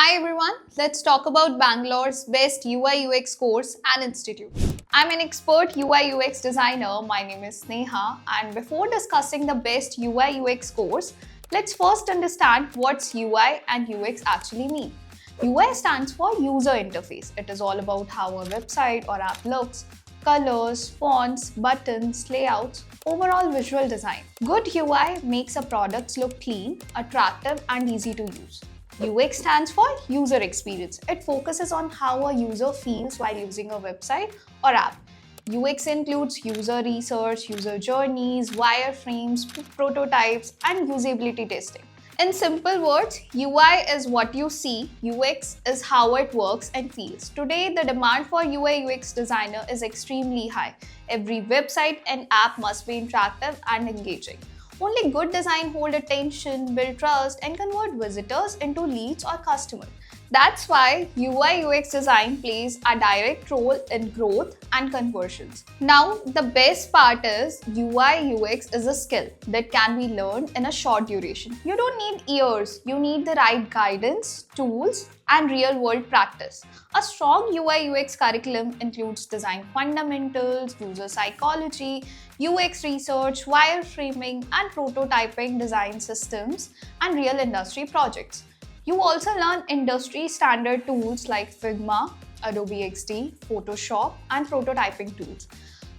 Hi everyone, let's talk about Bangalore's best UI UX course and institute. I'm an expert UI UX designer. My name is Sneha, and before discussing the best UI UX course, let's first understand what's UI and UX actually mean. UI stands for user interface. It is all about how a website or app looks, colors, fonts, buttons, layouts, overall visual design. Good UI makes a product look clean, attractive, and easy to use. UX stands for user experience. It focuses on how a user feels while using a website or app. UX includes user research, user journeys, wireframes, prototypes, and usability testing. In simple words, UI is what you see, UX is how it works and feels. Today, the demand for UI UX designer is extremely high. Every website and app must be interactive and engaging. Only good design hold attention, build trust, and convert visitors into leads or customers. That's why UI UX design plays a direct role in growth and conversions. Now, the best part is UI UX is a skill that can be learned in a short duration. You don't need years, you need the right guidance, tools, and real-world practice. A strong UI UX curriculum includes design fundamentals, user psychology, UX research, wireframing, and prototyping design systems, and real industry projects. You also learn industry standard tools like Figma, Adobe XD, Photoshop, and prototyping tools.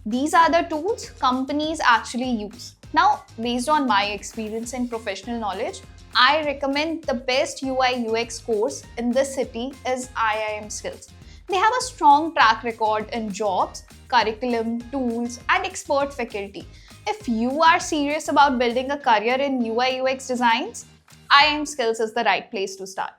These are the tools companies actually use. Now, based on my experience and professional knowledge, I recommend the best UI UX course in this city is IIM Skills. They have a strong track record in jobs, curriculum, tools, and expert faculty. If you are serious about building a career in UI UX designs, IIM Skills is the right place to start.